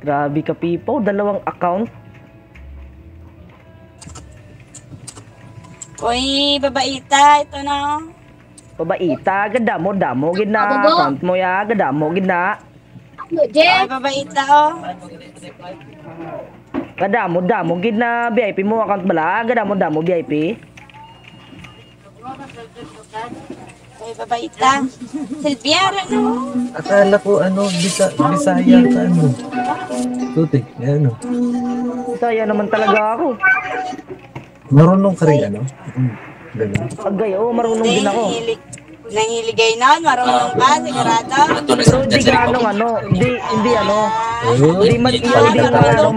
Grabe ka, Pipo. Dalawang account. Uy, babaita. Ito na. Babaita, gadamo, damo, gina. Account mo ya, gadamo, gina. Ay, babaita, oh. Gadamo, damo, gina. VIP mo, account bala. Gadamo, damo, VIP. Uy, babaita. Silvia, ano? Akala ko Bisaya ka Tutik, ano. Saya naman talaga ako. Marunong ka rin Ganun. Agay, marunong din ako. Nangiligay na, marunong ka, sigurado. Pero hindi ganong hindi madadalo.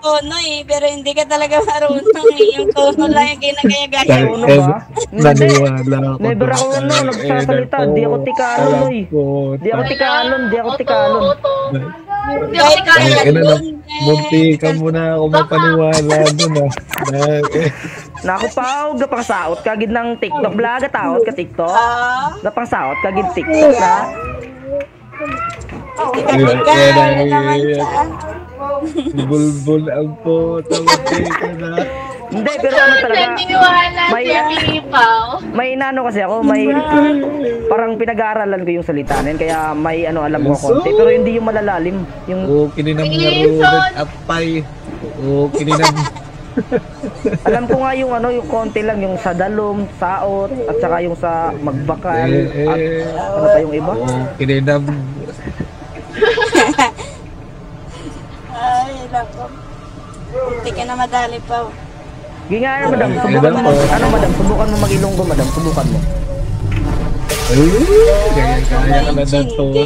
Tono pero hindi ka talaga marunong Yung tono lang yung ginagaya-gaya. Tono ba? Naniwala ako. Never ako nagsasalita. Di ako tikalon, oy. Di ako tikalon. Munti ka muna ako mapaniwala doon Naku pa, gapangsaot ka gid ng TikTok vlog, taot ka TikTok. Gapangsaot ka gid TikTok na. Bulbul ang po, tawag ka na. Hindi, pero ano talaga, may inano kasi ako, may parang pinag-aaralan ko yung salita na yun, kaya may alam ko konti, pero hindi yung malalalim. Yung kininam nga road, apay. Kininam. Alam ko nga yung yung konti lang, yung sa dalom, saot, at saka yung sa magbakal, at ano pa yung iba? Kininam. Ay, lako. Hindi ka na madali pa. Ginga, madam, subukan mo mag-ilonggo, madam, subukan mo. Kaya ka na tono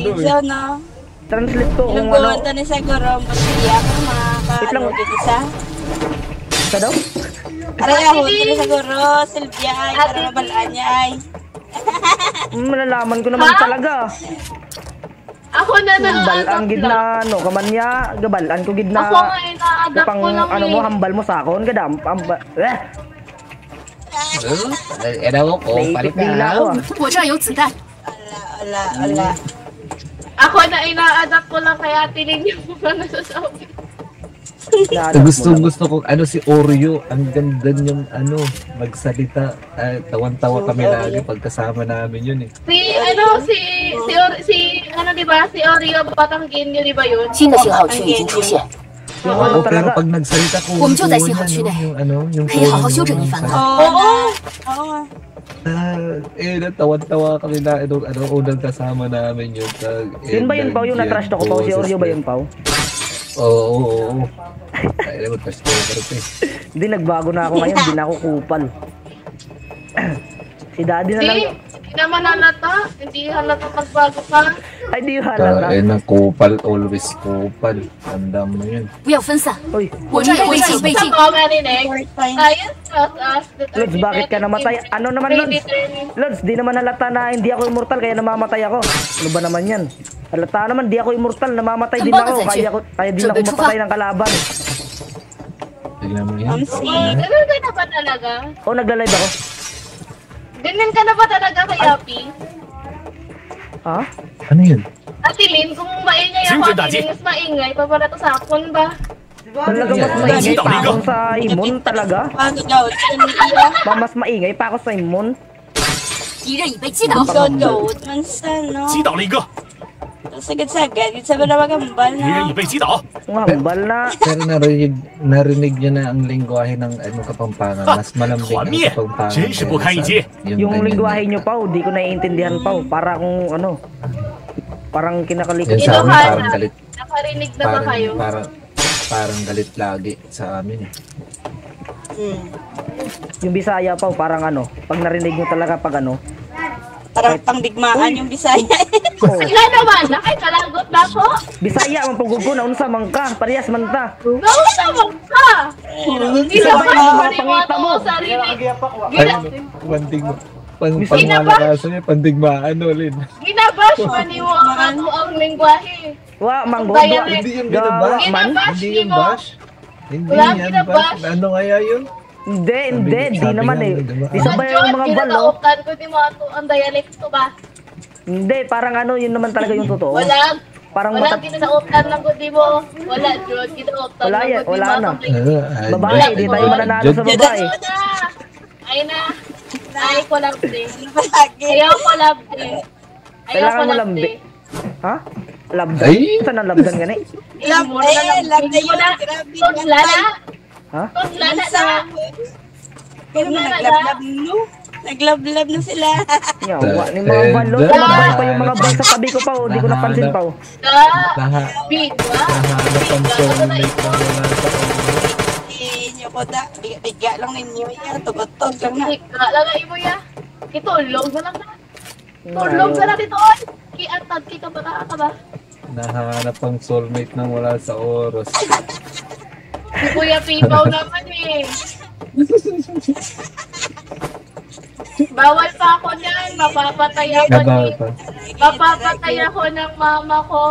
Translate to kung Ilonggoan to ni Saguro, masaya ko makakaalugit isa. Isa daw? Aray ako, ito ni Saguro, Silvia, ay, para mabalaan niya ay. Malalaman ko naman talaga. Ako na Balaan gid na kamanya, gabalan ko gid na. Ako nga ina-adapt ko lang hambal mo sa akon gadam. Edaw ko, palit na. Ala. Ako na ina-adapt ko lang kaya tilin yung mga nasasabi. Gusto ko si Oreo, ang ganda niyang magsalita. Tawan-tawa kami lagi pagkasama namin yun Si di ba? Si Oreo Batanggin yun, di ba yun? 新的型号区已经出现， pero pag nagsalita ko, 我们就在信号区内， yung 可以好好修整一番了。 Oo. Natawa-tawa kami na unang kasama namin yun. Yun ba yun, Pao? Yung na-trash talk ko, Pao? Si Oreo ba yun, Pao? Oo. Ay, trash talk ko. Hindi, nagbago na ako ngayon. Hindi na ako kupal. Si Daddy na lang. Hindi naman halata. Hindi halata pagbago ka. Ay, di halata. Ay, kupal. Always kupal. Tandaan mo yun. 不要分散， Uy, 我这有微信被 Sa 禁。 comment ni Nick. Science tells us that Lods, bakit ka namatay? Ano naman, Lods? Lods, di naman halata na hindi ako immortal kaya namamatay ako. Ano ba naman yan? Halata naman, di ako immortal, namamatay din ako. Kaya din ako mapatay ng kalaban. Tignan mo yan. Ganun ka na ba talaga? Oh, nagla-live ako. Ganun ka na ba talaga kay Yapi? Ha? Ano yun? Atilin, kung maingay ako, atilin mas maingay, paparato sa akon ba? Talaga mas maingay pa ako sa imon talaga. Paano daw? Mas maingay pa ako sa imon. 敌人已被击倒， Goat man sa, no? 击倒了一个， Sagad-sagad. Isa ba na magambal 敌人 na? 已被击倒。 Kung hambal na. Pero narinig niya na ang lingwahe ng Kapampangan. Mas malambing 团 ang 灭， Kapampangan. 真是不堪一击。 Yung lingwahe nyo, Pao, di ko naiintindihan, Pao. Para kung parang kinakalikot. Yan sa amin parang galit. Nakarinig na ba kayo? Parang galit lagi sa amin. Yung Bisaya, Pao, parang pag narinig mo talaga pag Parang pangdigmaan yung Bisaya. Sila naman, nakikalagot na ko. Bisaya, ang paggugo na unsa man ka, parehas man ta. Naman ka! Ginabas mo ni mo ang sarili. Pangmalakasan niya, pandigmaan ulit. Ginabas mo ni mo ang lingwahe. Wa, manggo. Bayan Hindi yung ginabas. Ginabas Hindi ni yung mo. bash. Hindi Wala, yan ba? kinabash. Ano kaya yun? Hindi Sabi naman nga, eh. diba? Di sabay yung mga balo. Kinataotan ko di mga to, ang dialect ko ba? Hindi, parang ano, yun naman talaga yung totoo. Walang, Parang walang matat... kinataotan ng gudi mo. Wala, Jod, kinataotan Wala ng yan, gudi wala mo. na. Ang Babae, di tayo mananalo sa Jud- babae. Ay na. Ay ko lang din. Palagi. Ayaw ko lang din. Ayaw Kailangan ko mo lang lambi. din. Ha? Labdan? Ay! Saan ang labdan gani? Love na yun. Grabe. Tunlala. Ha? Tunlala na. Pero naglablab no? Naglablab na sila. Yawa ni mga balo. Tumabay pa yung mga bal sa tabi ko pa. Oh. Di ko napansin pa. Oh. Bigwa. Nahanap ang soulmate na wala sa oras. Inyo ko da. Biga lang ninyo. Tugotog lang na. Bigwa lang ay mo ya. Itulog na lang na. Tulog na lang dito. Oy. Kiatad kita ba ka ba? Nahanap ang soulmate na wala sa oras. Si Kuya Pipaw naman eh. Bawal pa ako niyan. Mapapatay ako Nabal ni... pa. Mapapatay ako ng mama ko.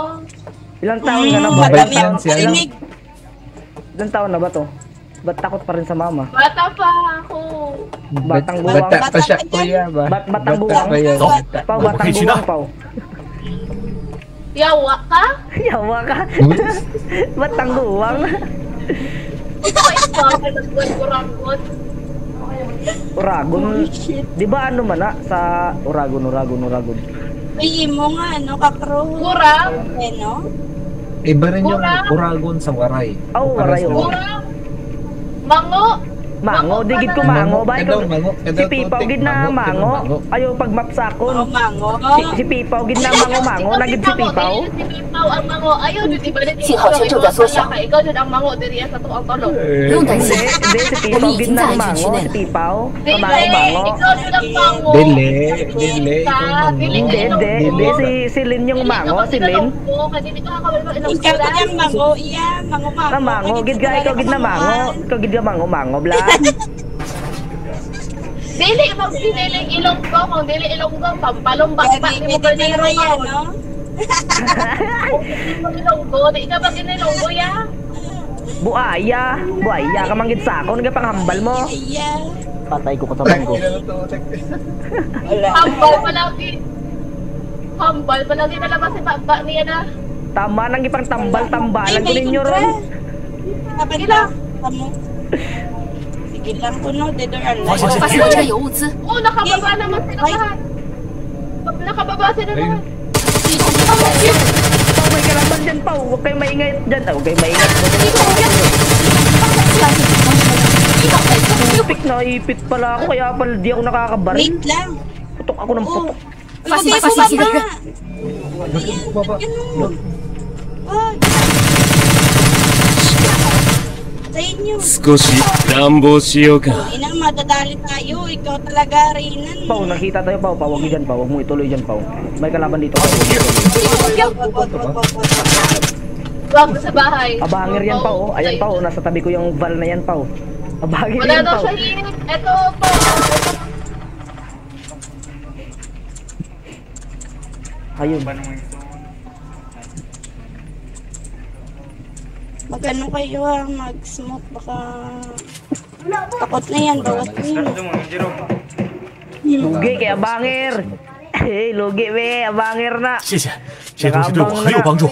Ilang taon ka na ba? Mabait Madami lang ako siya, no? parinig. Ilang taon na ba to? Ba't takot pa rin sa mama? Bata pa ako. Batang buwang. Bata pa siya, kuya ba? Batang Bata buwang. pa yan. Bata. Pau, batang buwang, Pau. Yawa ka? Yawa ka. Batang buwang. Ito ay pa. Nagbuwan-burangon. Uragon. Di ba ano man sa Uragon. Ay, mo nga, no? Kakro. Kurang. Eh, no? Iba rin yung Uragon sa Waray. Oh, Waray, oh. Kurang. Mango. Mango, digid ko mango ba? Kadaw, mango. Si Pipaw gid na mango. Ayaw pag Oh, mapsakon. mango. Si Pipaw gid na mango, nagid si Pipaw. Si Pipaw ang mango. Ayaw, di ba?幸好群众的缩小 Ikaw din ang mango. Diri sa tuang tolong. 不用担 Hindi, 心， hindi, si 我 Pipaw 们已 gid 经 na 在安全 mango. 区 Si 内了。 Pipaw, Dili. mango. Ikaw din ang mango. Dili. Ikaw mango. Hindi, si Lin yung mango, si Lin. Ikaw ko yung mango. Iya, mango. Na mango, gid ka, ikaw gid na mango. Ikaw gid ka mango, bla. Dili, mag dili ilonggo, kung dili ilonggo, pampalong Gani, bakba, ni mo ba medyo nila yan, no? ilonggo, di ka ba kinilonggo ya? Buaya ka manggid sa ako, nga panghambal mo. Iya. Patay ko katawan ko. Wala. Hambal pa lagi nalabas si baba niya na. Tama nang ipang tambal-tambalan ko ninyo ron. Kapag lang. Kamu. Sige lang ko, no? Dead or 发 alive. 现我这有物资， Oo, nakababa naman sila lahat. Nakababa sila lahat. Pau, may kalaban dyan, Pau. Huwag kayo maingay dyan. Huwag kayo maingay. Ipit na, ipit pala ako. Kaya pala di ako nakakabaril. Wait lang. Putok ako ng putok. 发现袭击的人， Sa inyo. 少し暖房しようか。 Inang madadali tayo. Ikaw talaga, Reynan. Pau, nakita tayo, Pau. Huwag mo dyan, Pau. Huwag mo ituloy dyan, Pau. May kalaban dito. Wag sa bahay. Abangir yan, Pau. Ayan, Pau. Nasa tabi ko yung val na yan, Pau. Abangir Wala yan, daw Pau. siya hit. Eto po. Ayun. Mag-ano kayo ha, mag-smoke baka takot na yan, bawat nyo. Lugi kay Abangir. Eh, lugi, we. Abangir na. 谢谢，这东西对我很有帮助。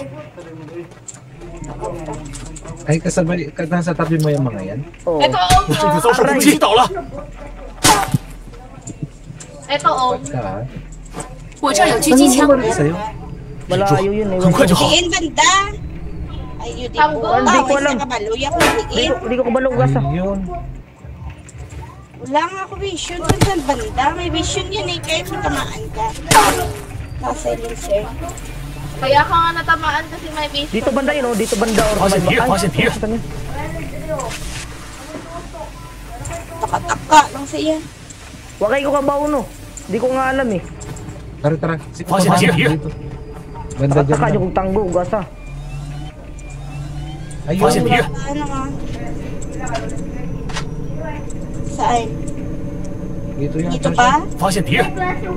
Ay, kasabay, nasa tabi mo yung mga yan? Oh. 这个遭受攻击倒了。 Ito oh. Ka? 我这儿有狙击枪， Sa'yo? Malayo yun, eh. 很快就好。 Diin banda! Ay, yun di Tanggol. ko. Hindi ko alam. Kabaluya ko, Di diin. ko, di ko kabalugas, ah. Ayun. Wala nga ako vision. Saan banda? May vision yan eh. Kaya kung tamaan ka. Naka-silencer. Kaya ka nga natamaan kasi may vision. Dito banda yun, oh. Dito banda. Or Fasten here, fasten here. Taka-taka lang siya. Huwag kayo kabaw, no. Di ko nga alam, eh. Tara. Fasten here. Dito. Banda dyan Taka na. nyo kung tanggo, ugas, ah. Ayun. Fasten here. Ano nga? Saan? Dito yan. Dito pa? 发现敌人，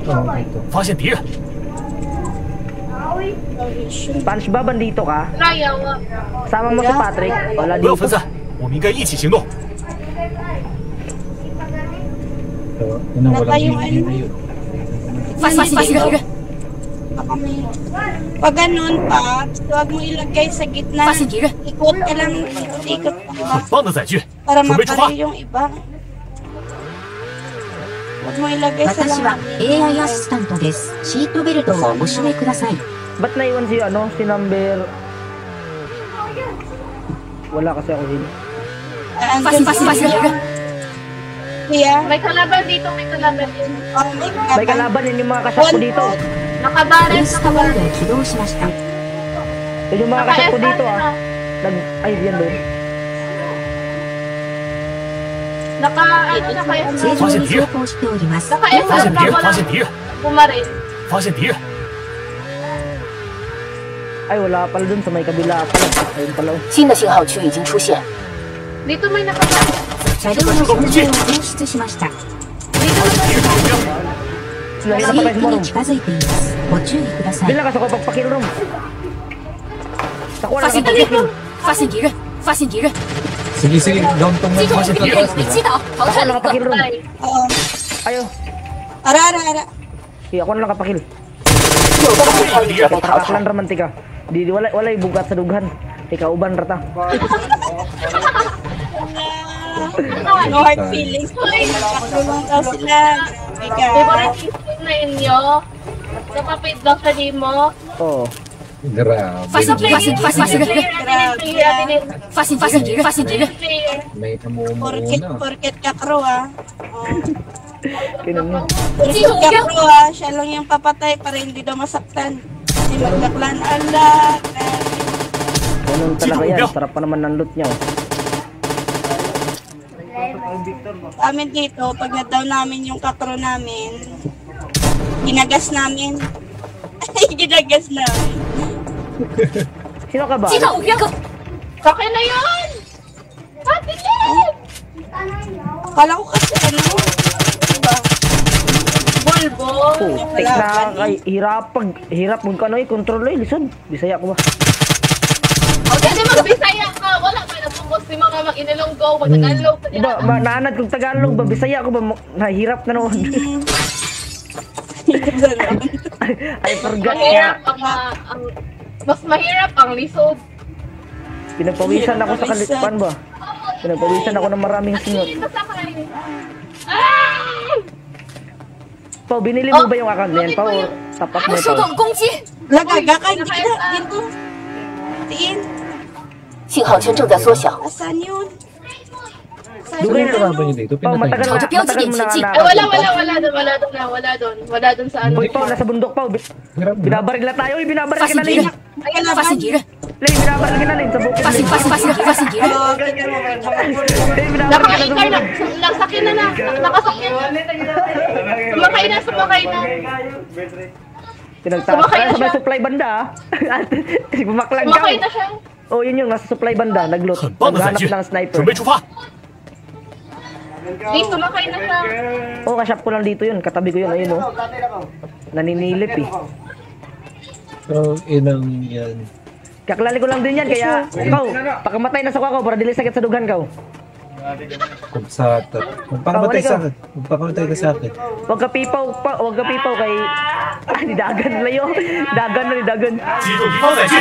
Oo, dito. 发现敌人， No vision. Punch ba, bandito ka? Ayaw. Sama mo si Patrick. Wala 我有 dito. 分散，我们应该一起行动。 So, yun ang walang hindi na yun. 发现敌人， Baka may... Pag ganun pa, huwag mo ilagay sa gitna. 发现敌人， Ikot ka lang, ikot ka 很棒的载具， para 准备出发 maparil。yung iba. Huwag mo ilagay sa 私は lahat. AI アシスタントです。シートベルトをお締めください。 Ba't naiwan si ano? Si number... Wala kasi ako din. 发现敌人， Kaya, May kalaban dito, may kalaban dito. May kalaban yun yung mga kasyap ko dito. ベ Nakabaril, ースコマン nakabaril. ドを起動しました。 Yun yung mga kasyap ko dito ah. Ay, yan doon. Naka, ano, 正常に走行しております。 naka-F 发现敌人， na 发现敌人， bumaril. 发现敌人！ Ay, wala pala dun sa may kabila pala. Ayun pala. 新的信号区已经出现， Dito may nakabaril. 車両の工事を放出しました。 Nahirap pa 刺 kayo 激 sa に morom. 近づいています。ご注意ください。 Bilang ako pagpakil rom. Nakuha 发 lang 现 ako 敌 pagpakil. 人，发现敌人，发现敌人， Sige, sige. Down tong 击中 nasa 敌人 taas, 被 diba? 击倒，淘 Ako 汰 lang 了一个。 kapakil rom. Ay, Oo. Ayo. Ara. Sige, ako na lang kapakil. 有个被参与者被淘汰。 Kakaklan raman tika. Di wala bugat sa dughan. Tika uban rata. No hard feelings. Nakakulong daw sila. Ika. favorite instinct na inyo. Napapit lang sa mo. Oo. Grabe. 发现敌人，发现敌人， Player. 发现敌人，发现敌人， May Porket, namumuuna. porket kakro ah. Kinan mo. Porket kakro ah. Siya lang yung papatay para hindi daw masaktan. Hindi magdaklan. Ala. Ganun talaga yan. Sarap pa naman ng loot niya. Oh. Sa amin dito, pag na-down namin yung kakro namin, ginagas namin. Ginagas namin. Sino ka ba? 击倒目标。 Sa akin na yun! Pabilis! Kala ko kasi ano, diba? Bulbo. Putik na kay hirap mo kano i-control eh lisod. Bisaya ko ba? Kasi magbisaya ka. Wala pa napupos si mga mag-inilong go. Mag-tagalog. Diba, naanad kong Tagalog ba Bisaya ko ba nahirap na naman. I forgot Mahirap ya. ang mas mahirap ang lisod. Pinagpawisan ako sa kalipan ba? Pinagpawisan ako ng maraming singot. Dito sa kain. Ah! Pao, binili mo ba yung account na yan? Pao, tapat mo 我收 ito. 到攻击， Lagaga ka, hindi ka dito. Tiin, 信号圈正在缩小， asan yun? Sino yung kalaban niyo dito? Pao, Pinatay matagal niyo? mo na Ay, wala doon sa ano. Uy, Pao, nasa bundok, Pao. Hirap na. Binabaril na tayo. Uy, binabaril 发 ka 现 na, 敌 Lin. 人，发现敌人， Lin, binabaril ka na, Lin. Sa bukid, 发现 Lin. 发现敌人， Lin, binabaril ka na sa bukid. Nakasakyan na. Nakasakyan. Sumakay na. Pinagtaas Sumakay ka na sa may siya. supply banda, ah. Bumaklang ka. Sumakay na siya. Oh, yun yung nasa supply banda. Nag-loot. 很棒的载 Naghanap 具 ng，sniper. 准备出发。 Di, sumakay na siya. Oh, kasyap ko lang dito yun. Katabi ko yun. Ayun, oh. Naninilip, eh. So, inang yan. Kaklali ko lang din yan. Kaya, ikaw, pakamatay na sa ko para dili sakit sa dughan ka. Kumsata. Magpakamatay sa akin. Magpakamatay ka sa akin. Huwag ka pipaw pa. Huwag ka pipaw kay... Ay, ni Dagan na yun. Dagan na ni Dagan. 击中敌方载具，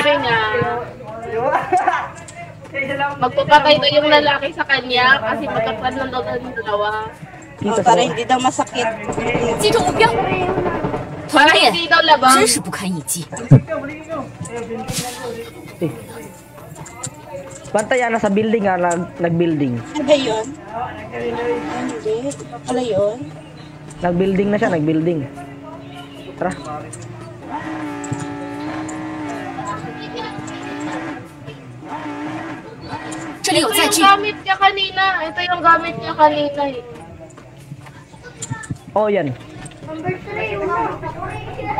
Sabi niya, magpapatay daw yung lalaki sa kanya kasi magkaklan lang daw ng dalawa. Kita Para sa... hindi daw masakit. 击中目标， Para 团灭， hindi daw labang. 真是不堪一击。 Eh. Bantay, nasa building, ah. Nag-building. Ano ba yun? Hindi. Pala yun? Nag-building na siya. Nag-building. Tara. 这里有 Ito 载 yung 具， gamit niya kanina. Ito yung gamit niya kanina eh. Oh, yan.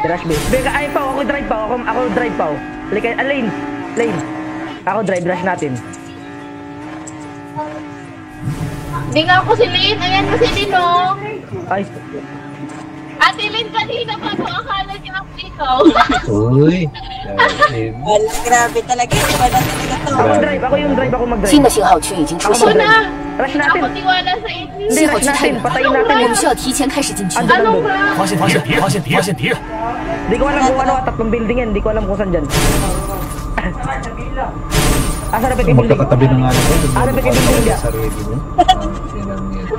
Crash base. Beka, ay pa, ako drive pa. Ako drive pa. Lane. Lane. Ako drive, rush natin. Hindi nga ako si Lynn. Ayan ko si Lynn oh. Ay, Ate Lynn, kanina pa to akala niya ako ikaw. Uy. Wala, grabe talaga. Iba na talaga to. Ako drive, ako yung drive, ako 新 mag-drive.的信号区已经出 Ako 现 Ako 了， mag-drive. na. Rush natin. Ako tiwala sa inyo. Hindi, 信号 rush 区太 natin. 远， Patayin 我 natin 们 yun. 需要提前开始进去。 Andun, Ano andun. ba? 发现敌人，发现敌人，发现敌人！ Di ko alam kung ano, tatlong building yan. Di ko alam kung saan dyan. Asa na pwede building? Magkakatabi na nga ako. Ano ba yung building niya? Sarili mo. Sinan yan.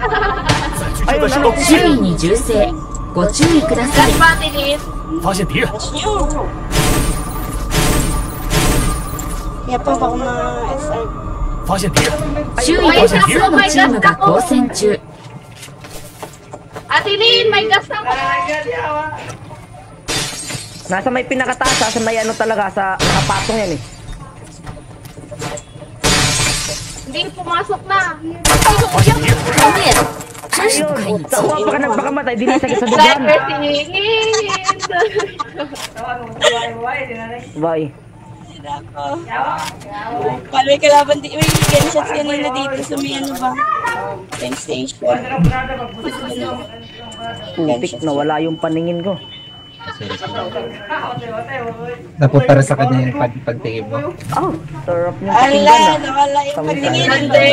在狙击的时候，周囲に銃声。ご注意ください Gas。ba, Ate Lynn? 发现敌人， Nyo. Kaya pa ba ako ma-SR? 发现敌人，周囲で複数のチームが交戦中。 Ate Lynn, may gas na ba? Nasa may pinakataas, sa may ano talaga, sa nakapatong yan eh. Hindi pumasok na. 发现敌人，后面真是不可以 Ayun, 接。 tawa pa ka nagpakamatay, di na sakit sa dugan. Sniper tingin. Bye. Paano may kalaban di may gunshots kanina dito sa may ano ba? Train station. Putik, nawala yung paningin ko. Napunta rin sa kanya yung pagtingin mo. Oh, sarap yung Ala, pakinggan ah. nawala yung pagtingin. Hindi.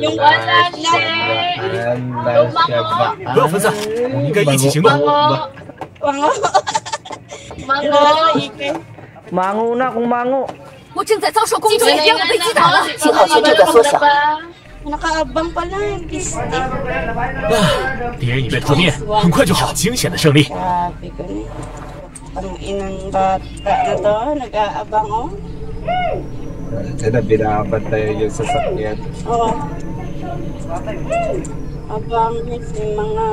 Yung wala siya.不要分散，我们应该一起行动。 Wango. Mango. Mango na kung mango. 我正在遭受攻击，不要被击打了。信 Ikaw 号区正在缩小， Nakaabang pala yung piste. 敌人已被扑灭，很快就好，惊险的胜利。 Sabi ko na. Ang inang bata na to, nag-aabang oh. Sana binabantayan yung sasakyan. Oo. Abang yung mga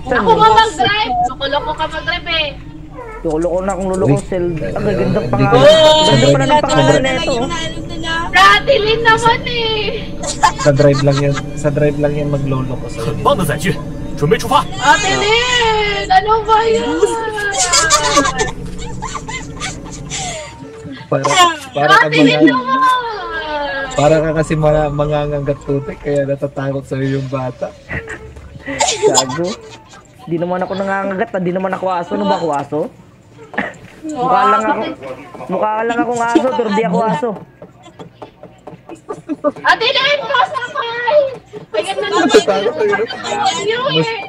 Ako nga mag-drive. Loko-loko ka mag-drive eh. Loko na kung luloko sel. Ang gagandang Hindi pangalan. ko- Ganda pala ng pangalan na ito. Ate Lynn naman eh. Sa drive lang yan. Sa drive lang yan maglolo ko sa 很棒的载具，准备出发。 Ate Lynn, ano ba yan? para ka Ate Lynn mga, naman. para ka kasi mangangagat tutik kaya natatakot sa yung bata. Gago. Di naman ako nangangagat, di naman ako aso. Ano ba ako aso? Mukha lang akong aso, pero di ako aso. Ate Lynn, kasakay. Kaya na naman. Yun eh.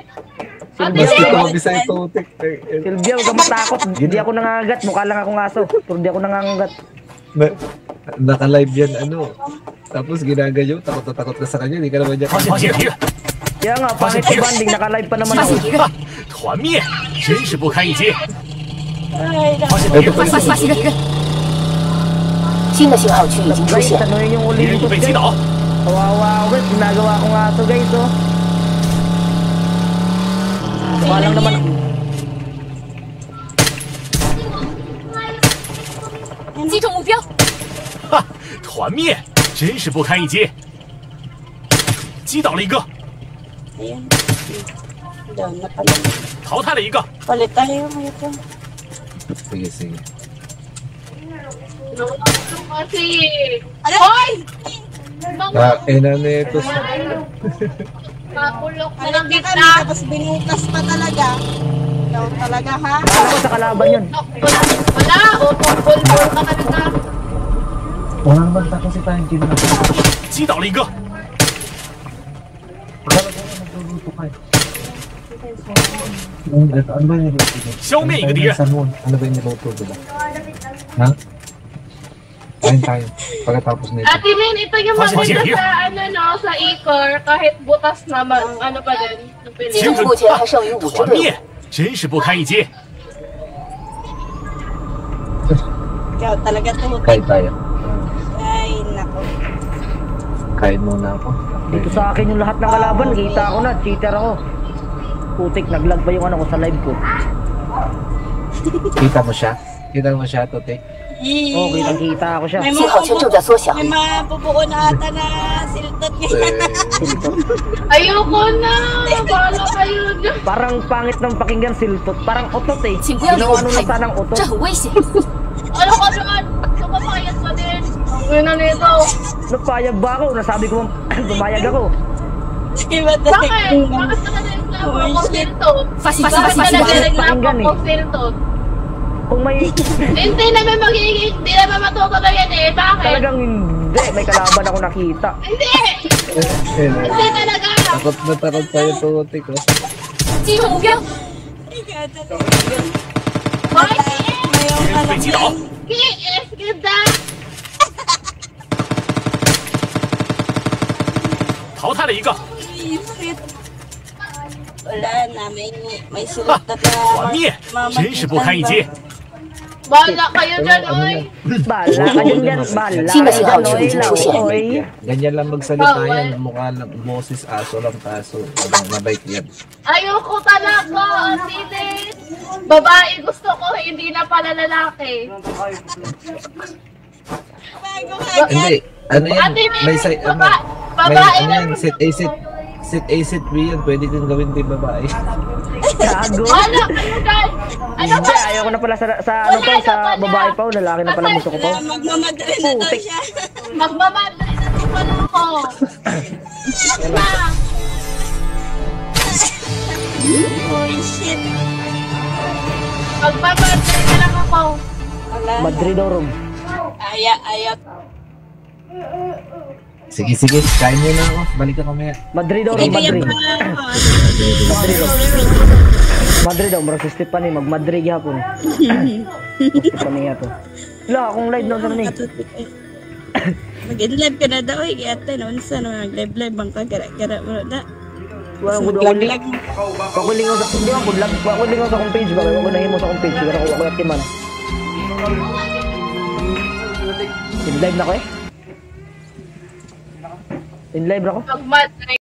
Ate Mas Lynn. ito mabisa yung tutik. Silvia, huwag ka matakot. Di ako nangangagat, mukha lang akong aso. Pero di ako nangangagat. Naka-live yan ano. Tapos ginagayo, takot na takot ka sa kanya, hindi ka naman niya 发现敌人， Kaya nga, pangit si Banding, naka-live pa naman 发 ako. 现敌人， 团灭，真是不堪一击。 Ay, 发现敌人，发现敌人。新的信号区已经出 Guys, 现， ano yun yung 敌人 uli 已被 guys? 击倒。 Kawawa ako guys, ginagawa ko nga ito guys oh. Mukha lang naman. 击中目标。 哈，团灭，真是不堪一击。击倒了一个， ayun. Doon na pala. 淘汰了一个。 Palit tayo ito. Sige, sige. Kasi. Ano? Hoy! Na nito. Makulok na Alam lang ka kita. kami, tapos binutas pa talaga. Ikaw talaga ha? Ano ko sa kalaban yun? Wala, utong-pulpul ka talaga. Wala naman takot si Tanky na. 击倒了一个， Ano ba yung niluto? 消灭一个敌人。 Ano ba yung niluto nila? Ha? Kain tayo. Pagkatapos nito. Ate Lynn, ito yung maganda sa ano no, sa Icor, kahit butas naman, ano pa din. 敌人目前还剩余5支队伍，团灭，真是不堪一击。 Ikaw talaga to. Kain tayo. Ay, nako. Kain muna ako. Dito sa akin yung lahat ng kalaban, kita ko na, cheater ako. Putik, naglag pa yung ano ko sa live ko. Kita mo siya? Kita mo siya, Tutik? Oo, kitang-kita ako siya. 信号圈正在缩小。 May mabubuo na ata na siltot niya. Ayoko na! Bala kayo dyan. Parang pangit ng pakinggan siltot, parang otot eh. 请不要离我 Ginawa 们 nung 太 sanang 远， otot. 这很危险。 Ano ka naman? Sumapayat ka din. Ang ina nito. Napayag ba ako? Nasabi ko, pumayag ako. Sige ba Bakit? Bakit ka nagreklamo Oh, kung shit. Silton? Fast, Bakit fast, ka fast, nagreklamo pakinggan eh. kung Silton? Kung may Hindi naman magiging, hindi naman matutuloy yan eh. Bakit? talagang hindi, may kalaban ako nakita. Hindi! Eh, Hindi talaga! takot na takot tayo tuti ko. 击目标， Bakit? Ngayong ano 被击倒， Kiis! Ganda! 淘汰了一个， isip. Wala na, may sulat na pa. 团灭，真是不堪一击。 Bahala kayo dyan, oy! Bala ka dyan dyan, bala Sino ka si dyan, Hao oy, Chun lang, Chu siya? oy. Ganyan lang magsalita yan, mukha lang, boses aso lang kaso, mabait yan. Ayoko talaga, Atilis! Babae gusto ko, hindi na pala lalaki. Bago ka Hindi, ano yan, Ate, may side, ano, may babae ano lang. yan, sit A, sit B yan, pwede kang gawin din babae. Gago. Ano? Ano guys? Ano Hindi, ba? ayoko na pala sa ano to, sa babae pa, lalaki na pala gusto ko to. na, magmamadali na daw Putik. siya. Magmamadali na si Paluko. Na. Oh, shit. Magmamadali na lang ako. Wala na. Madridorum. Ayat. Sige, kain mo na ako, balik ka kamaya. Madridorum, Ay, kaya Madrid. pala. Madrid daw, maros Stefan eh, mag-Madrid hapon. Stefan niya to. Wala, akong live na sa ni. Mag-live ka na daw, ate. Noon sa mag-live bang ka, gara-gara mo na. Wala, Maglag-lag. pakulingaw sa, di ba, pakulingaw sa akong page ba? Kaya ako nahimo sa akong page, kaya ako at timan. In live na ko eh. In live na ko. Magmamadali